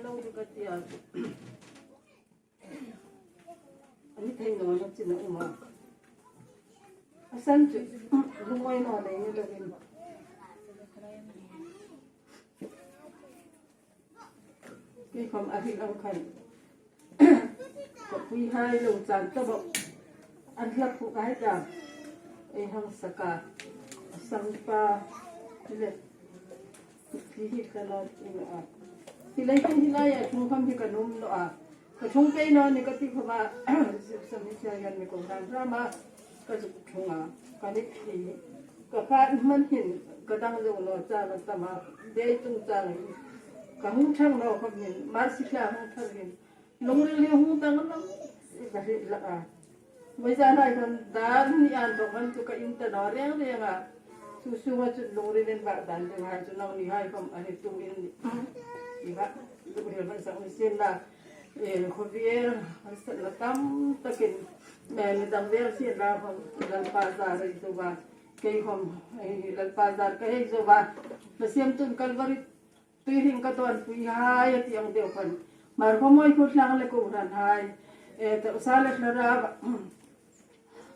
lâu thì cái tiền anh thấy nó chỉ là mà san chứ lúc mới nó này như là cái phòng ăn thì ăn khẩn có quý hai lồng tràn tơ bọc ăn lắc phụ cái đà ấy hăng saka sang pa thế này thì hít cái nó thì lấy cái này à chúng không thì cái nôm nó à cái chung cái nó này cái tí mà xem như thế này mình cũng làm ra mà cái chung à cái này thì cái phát mình hiện cái đang dùng nó ra là tama để chúng ta này cái hung chăng nó không hiện mà xí là hung chăng hiện nông nghiệp hung chăng nó cái gì là bây giờ này còn đã đi ăn rồi mình tụi cái internet nó riêng riêng à susu mà chút nông nghiệp lên bạc đàn thì hai chút nào đi hai không anh tụi in thì vậy tụi mình vẫn sống xin là không biết là tâm ta kinh mình đang việc xin là không lần bazar rồi tụi bạn cái không lần bazar cái rồi bạn mà xem tụi Calvary tuy hình cái tuần quý hai thì ông đều phần mà không ai phút lang lại cũng rằng hai tự sao lại ra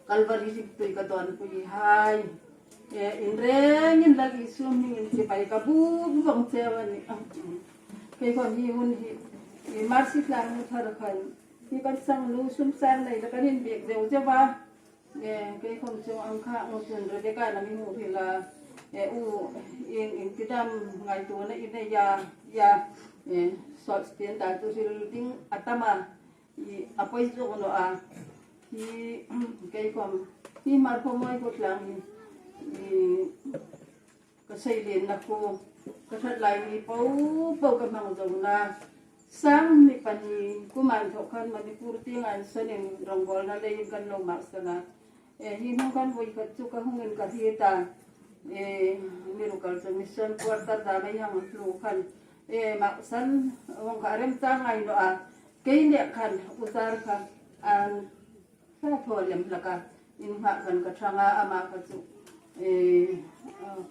Calvary tuy cái tuần quý hai in reng lagi sum in si pai kabu bang sewa ni cái con hi hun hi marsi lang thar khan hi ban sang lu sum sang này là cái hình việc đều cho ba cái con cho ăn khá một tuần rồi cái là mình ngủ thì là in cái đam ngày tuổi này in đây ya sort tiền đại tu sih ting atama apa itu ono hi cái con hi mar ko moi ko lang cái xây liền là cô cái thật lại bầu cái mảng rồng là sáng thì phần của màn thọ khăn mà đi pur tiếng anh sơn em rong bol na đây kan lo mak sana hi nong kan voi ka chu ka hungen ka hi ta miracle mission quarter da mai hang lu khan mak san ong ka rem ta ngai no cái ne khan usar khan an sa tholem laka in ha kan ka thanga ama ka chu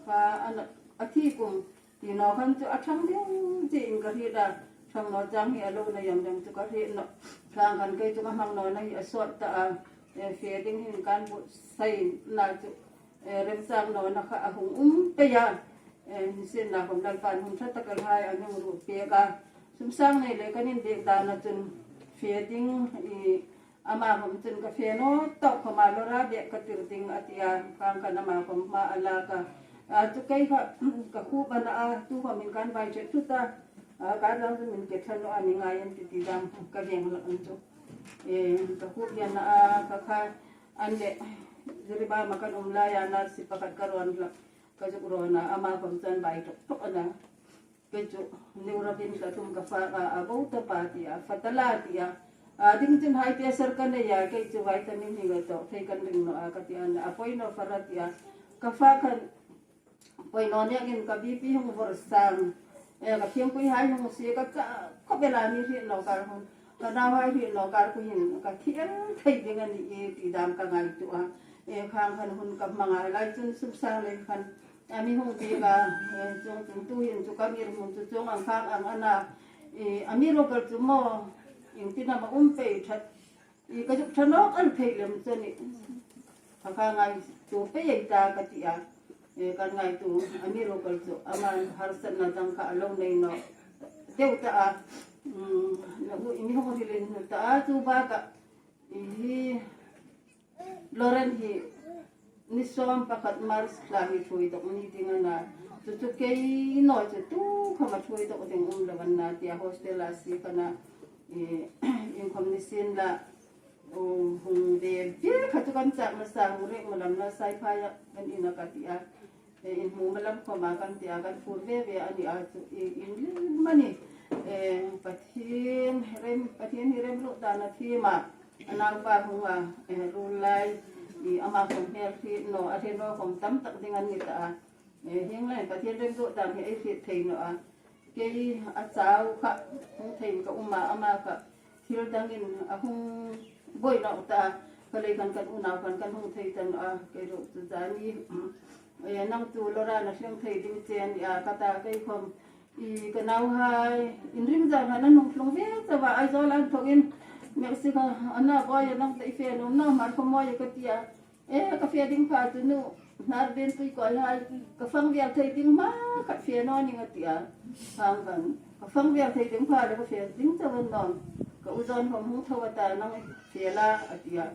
ka an athi kum thì nó không cho thằng đấy chị cái gì đó thằng nó chẳng hiểu lâu này yam đằng cho cái gì nó thằng cái cho cái thằng nó này sốt ta phía bên hình can bộ xây là cho rem sang nó khá hùng bây giờ xin là không đàn phản hùng thắt cái hai anh em ruột phía cả sum sang này lấy cái nên việc ta là chừng phía bên ama không chừng cái phía nó tao không mà lo ra để cái tiểu tình atia càng cái mà không mà ala cả tu cái khu bên tu họ mình can vay chuyện chút ta cái đó mình kết thân nó anh ngay anh thì làm cái việc là anh chú cái khu bên cái khai anh để jadi ba makan lai na si pakat karuan la cái chỗ rồi na ama không chân vay chút na cái chỗ nếu ra bên cái tum cái pha bau ta pa ti fatala ti ding tin hai ti sarkan ya cái chỗ vitamin ni cái thấy kan ding no cái ti an apoi no farat ya cái pha kan poi no ne gen ka bp hong vor sang ka phiang poi hai hong si ka bela ni ri no kar hong ka na hai ri no kar ku hin ka khian thei ding ani ti dam ka ngai tu khang khan hun ka manga lai chun sum sang le khan ami hong ti ba chong chung tu hin chu ka mir mun chu chong ang khang ang ana ami ro kal chu mo in ti na ma pe that ka chu thanok an thei lem chani ka ngai chu pe yai ta ka ti kan ngai tu ami local tu aman harsan na tang ka long nei no deu ta na hu imi ho rilin ta tu ba ka hi loren hi ni som pakat mars klahi thui to ni tinga na tu kei no tu khama thui to ding lawan na tia hostel a si kana in commission la hung de khatu kan chak na sang rek malam na sai pha ya kan ina ka tia in mu malam ko ma kan tia kan fur ve ani a in mani pathin rem ru ta na thi ma anang pa hunga rulai i ama kom her thi no a the no kom tam tak dingan ni ta hing lai pathin rem ru ta hi ai thi thei no ke a chau kha hu thei ka ama ka thil dangin a hung boi no ta ka le kan una kan hung thei tan ke ru ta ni nang tu lora na siang thei ding chen ya kata kai khom kenau hai inring za hanan nong tlong ve za wa ai zo lan thogin Mexico ana boy nang tai fe no na mar ko moy ka tia ka fe ding pa tu nu nar ben tu ko hai ka fang vial thai ding ma ka fe no ni ngatia hang kan ka fang vial thai ding pa da ka fe ding ta wan don ka uzon hom hu thawata nang fe la atia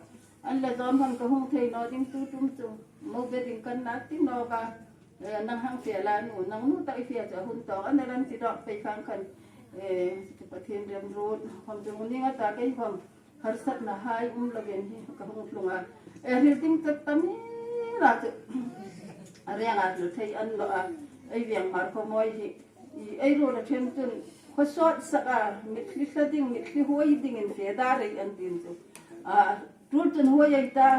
an la zon hon ka hung thai no ding tu tum tu mo be ding kan na ti no ka nang hang fe la nu nang nu tai fe cha hun to an ran ti dok pe khang kan pathian rem road hom jong ni nga ta kai hom har sat na hai lagen hi ka hung tlunga ri ting tat tami ra tu are nga tu thai an lo a ai viang mar ko moi hi ai ro na them tun ko sot sa ka mit khli sa ding mit khli hoi ding in fe da re an tin tu tul tun hoi ai ta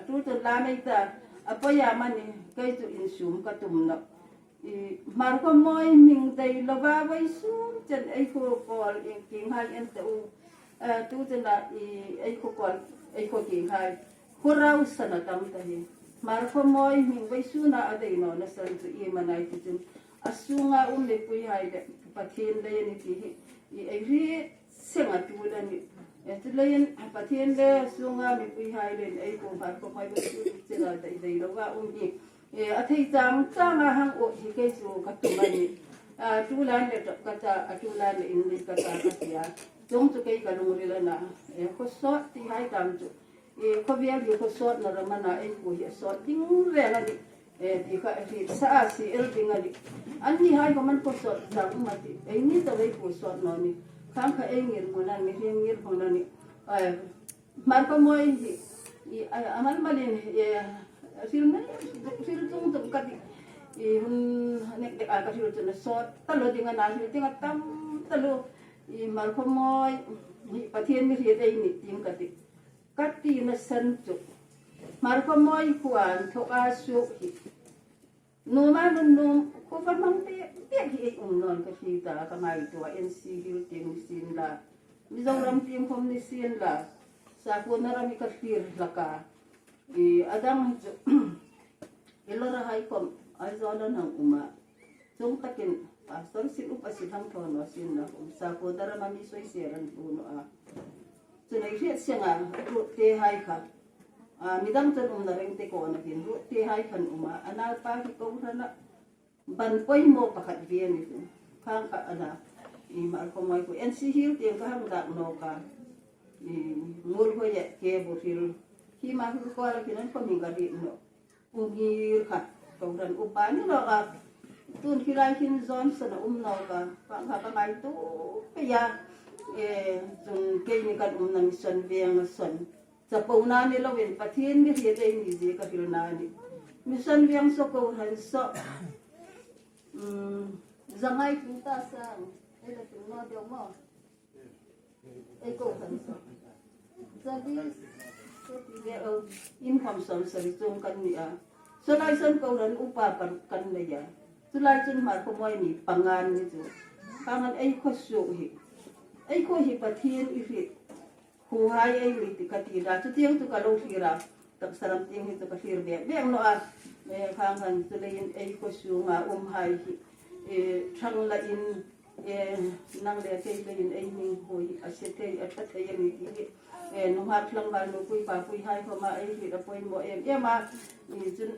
tul tun la mai ta apa ya mani kai tu in sum ka tum na mar ko moi ming dai lo ba wai sum chen ai ko kol king hai en tu chen la ai ko kol ai ko king hai ko rau sana tam ta hi mar ko moi ming wai su na adai no na san tu I manai tu chen asunga le pui hai de pathian le ni ti hi ai ri senga tu la ni tu le pathian le sunga mi pui hai le ai ko mar ko mai wai su chen la dai lo ga hi a thei chang chang a hang o hi ke chu ka tu mani tu lan le ka ta tu lan le in le ka ta ka tia jong chu ke ka lung ri la na ko so ti hai tam chu ko bia li ko so na ra mana ai ko hi so ding re la ni ti ka ti sa si el ding ali an ni hai ko man ko so chang ma ti ai ni ta wei ko so no ni khang kha ai ngir mo nan mi ngir mo na ni mar ko moi hi amal malin sil tung tung ka di hun nek dek ka sil tung so talo dengan nasi dengan tam talo mar ko moi pathian mi ri dai ni ting ka di kati na san chu mar ko moi kuan tho a su hi no ma no ko fa mang te hi non ka si ta ka mai to NC hil ting sin la mi zong ram ting kom ni sin la sa ko na ram ka fir la ka adang ilora hai kom aizola nang uma chung takin pastor sin upasit hang thon wa sin na sa ko dara mami soi seran puno chunai riat senga ru te hai kha midang chon na reng te ko na kin ru te hai khan uma anal pa ki ko rana ban poi mo pakhat vie ni tu khang ka ana mar ko mai ko NC hil te ka hang dak no ka ngul ho ye ke bo hil khi mà cứ coi là cái nó không mình cái điện nữa, ungir khát, cầu thần upan nó là tuần khi lại khi John sơn nó cả, bạn cả ngày tu bây giờ dùng cây này cái nằm sơn viang sơn, chập bầu na này là bên patien cái gì đây gì gì cái kiểu na này, mình sơn viang số cầu thần số, rằng ai chúng ta sang, đây là chúng nó đều mà, đây cầu thần số, jadi income source ri chung kan ni so lai son ko ran upa kan le ya tu lai chun mar ko moi ni pangan ni chu kangan ai ko su hi ai ko hi pathian I ri hu hai ai ri ti ka ti ra chu tiang tu ka lo hi ra tak saram tiang hi tu ka hir be be no a kangan tu le ai ko su nga hai hi thang la in nang le ke le in ai ning hoi a se te a ta te ni ti nung hat lang ba no pui pa pui hai ko ma ai ri da poi mo ma ni chun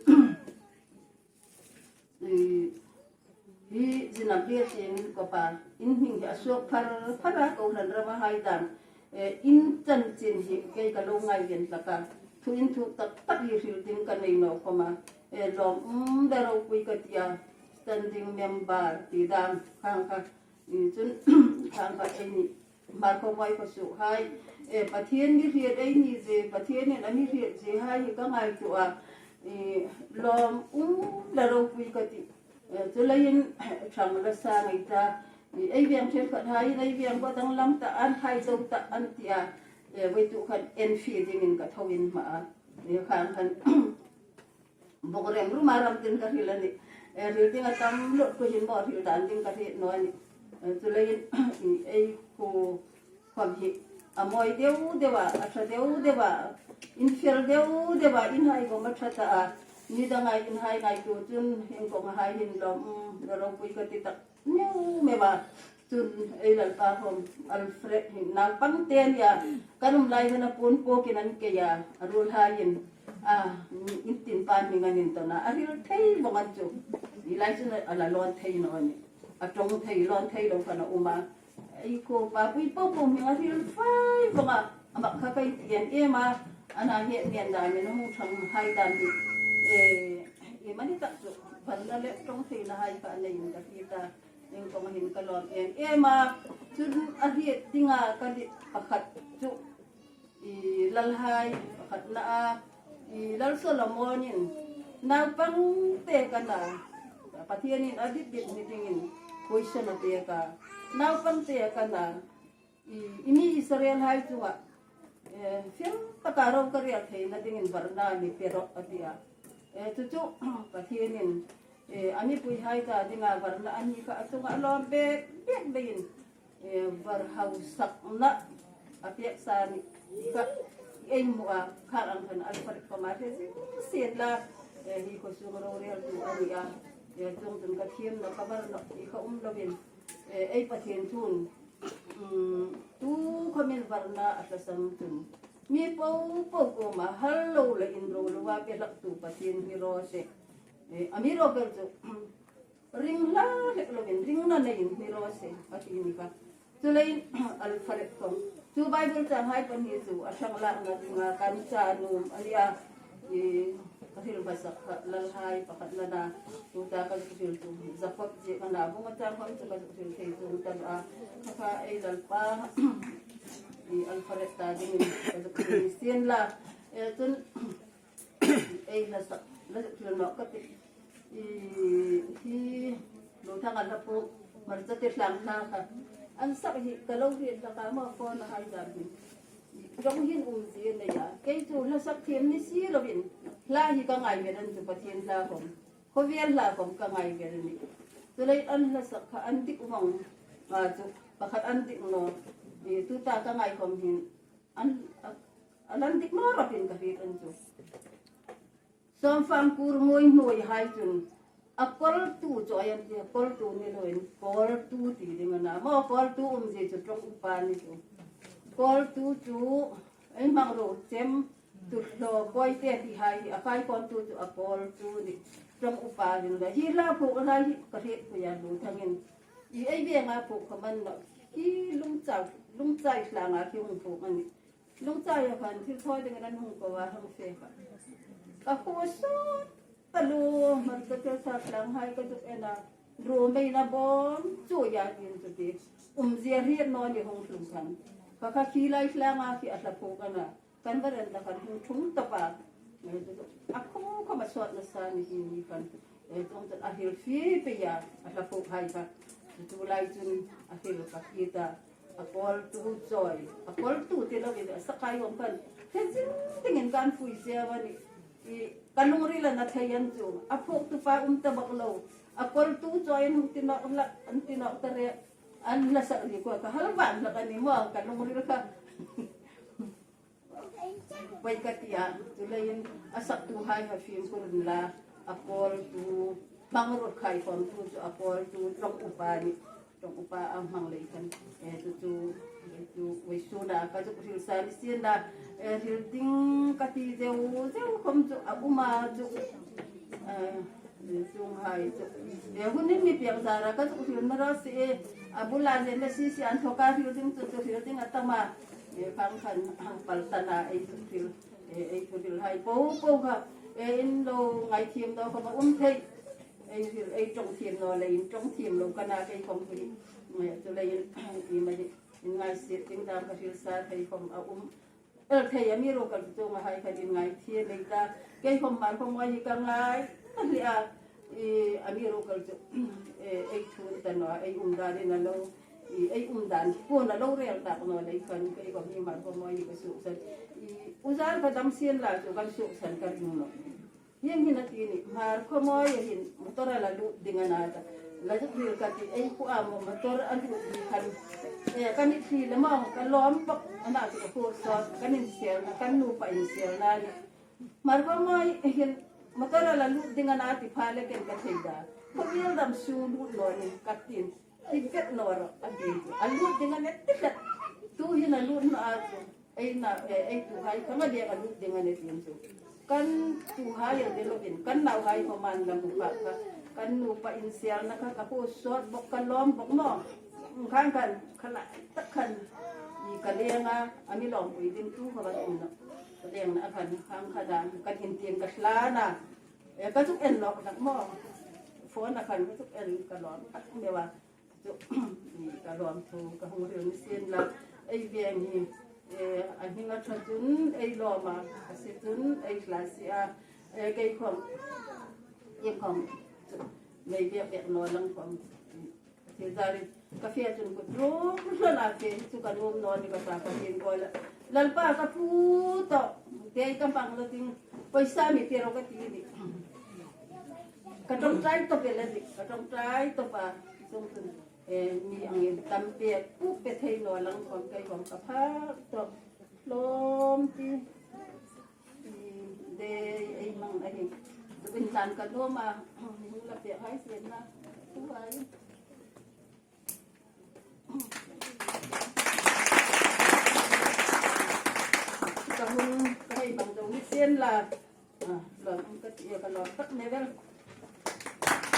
hi jinam dia sin ko pa in hing ja sok phara ko ran ra ma hai dan in chan chin hi ke ka lo ngai yen ta ka thu in thu tak tak hi sil ting ka nei no ko ma lom da ro pui ka tia standing member ti dam khang ka ni chun khang ka ai ni mar ko mai ko su hai pathian ni riat ai ni je pathian ni ani riat je hai ka ngai tu lom la ro pui ka ti tu lain thang la sa ngai ta ai viang chen khat hai ai viang ba dang lam ta an hai zo ta an tia wei tu khan en fi ding in ka thawin ma khan khan bogrem ru maram tin ka hilani ri ting atam lo ko hin bo hil dan ting ka thi no ni tu lain ai ko khom hi amoy deu dewa atha deu dewa infel deu dewa in hai go ma tha ta ni da ngai in hai ngai tu chun hin ko hai hin lom ro pui ka ti tak new meba tun ilal pa hom Alfred nang pangten ya kanum lai na punpo kinan kaya arul hayin intin pan mi nganin to na aril thei bongan chu ilai chu ala lon thei no ni atong thei lon thei lo kana uma iko pa pui po po mi aril fai bonga amak khakai tian ema ana he nian da mi no thang hai dan ni mani tak chu ban na le tong thei na hai ka nei ka kita ning ko mahin kalon ema chun ahiet tinga kali pakhat chu lalhai pakhat na lal Solomonin na pang te kana pathianin adit dit meetingin question na te ka na pang te kana ini Israel hai chuwa film takaraw kariya thei na dingin barna ni pero atia chu pathianin ani pui hai ka dinga barna ani ka atunga lombe bek bein bar hausak na apiak sa ni ka mua karang kan alfar pamate sin la hi ko sugro real tu ania tung tun ka thiem na kabar na hi ka lobin patien tun tu komen barna atasam tun mi po ko ma hallo la indro lo wa pe lak tu patien hiro se amiro ber tu ring la lobin ring na nei hiro se patien ka tulain alfar ko tu Bible tan hai pan Yesu asang la nga kan sa num alia kahil basa lalhai pakat na tuta ka kusil tu zakot je kana bunga tan ko sa kusil kay tu tan kaka ay dalpa alfaret ta din ka sien la tun ay nasa kusil no ka hi lo tangan na po marzatit lang na ka ang sakhi kalau hin ka ma ko na hai dar hin jong hin zin na ya kai tu la sak thiem ni si lovin la hi ka ngai geran tu pathian la ko vian la ko ka ngai geran ni tu lai an la sak ka an dik umang tu pakat an dik no tu ta ka ngai kom hin an dik no rapin ka fi kan tu som fam kur ngoi noi hai tun akol tu joyan dia kol tu ni loin kol tu ti dengan nama kol tu je trong upan itu kol tu ai mang ro tem tu lo koi te ti hai akai kon tu akol tu ni trong upan ni da hila pu la hi ka he pu ya lu thangin ai be nga pu ka man no ki lung chai la nga ki ung pu ani lung chai ya kan thi thoi dengan hung ko wa hung fe ka ko so Kalau mereka saklang hai kaduk ena rumai na bon cuya din tuti ziarriat no ni hong tlungkan kaka kilai slanga ki atlapo kana kan baran da kan hung tapa aku ko masot na sa ni kan tong tan ahil fi pe ya atlapo hai ka tulai tun ahil ka kita akol tu joy akol tu tilo ida sakay kan hensin tingin kan fui sia ni kalungri la na thayan chu apok tu pa tabaklo akol tu join tinok la tinok tare an la sa ri ko ka halban la kani mo kalungri ka pai katia tulayin asak tu hai ha fim kurun la akol tu mangrot khai kon tu akol tu trong upa ang hanglaikan tu wisuna ka tu silsan sienda ding kati jeu kom tu abuma tu sung hai tu hunin mi piang sara ka tu sil mara si abulan ne si an thoka ding tu ding atama phang khan paltana ai tu sil hai po ka in lo ngai thiem do ko ma thei ai trong thiem no le in trong thiem lo kana kai kom ki tu le in ma ngai sit ting da ka sil sa thei kom thầy em yêu cầu chúng mà hay phải đi ngày thiên để ta cái không bán không ai cả ngày thì em yêu cầu chúng ai thua ta nói ai đa đi là lâu ai đàn cuốn là lâu rồi ta cũng nói lấy phần cái còn như mà không ai cái sự thật uzar phải đâm xiên là chúng con sự thật cái gì nó yang hina tini mà không ai hin motor là lu dengan ada là rất nhiều cái ai cũng motor anh cũng đi khăn kan iti lamang kalom pak anak ko po so kanin sel na kanu pa in sel na marwa mai hin matara lalu dengan ati phale ken ka theda Pagil dam sulut no ni katin. Tiket no ro adi. Alut dengan tiket. Tu hina lut no aku. Tu hai kama dia alut dengan itu tu. Kan tu hai yang delogin. Kan nau hai pemandang buka kan lupa insial nak kapu sot bok kalom bok no. Kan kala takkan. Di kalianga ami long puitin tu kaban no. Kaliang na akan hang kadan kan hintin kaslana. Katuk en lok nak mo. Phone akan katuk en kalom kat mewa. Ni kalom tu kahung rin sin la ai biang ni ahinga thajun ai loma asitun ai klasia kai khom yem khom mai biak no lang khom thì ra đi cà phê chun cột rú là cái chú cả hôm nọ đi cà phê cà phê coi là lần ba cà phê to thế cái bằng là tiếng paisa mi tiền cái gì đi cái trong trái to cái là gì cái trong trái to pa trong tuần mi ang yên tâm bia cúp bê thay nọ lăng còn cây còn cà phê to lom thì để ai mang ai bình常cái đó mà mình là việc hay xịn na cũng vậy kahung kahai bang dong isen la la cái lọt tắt này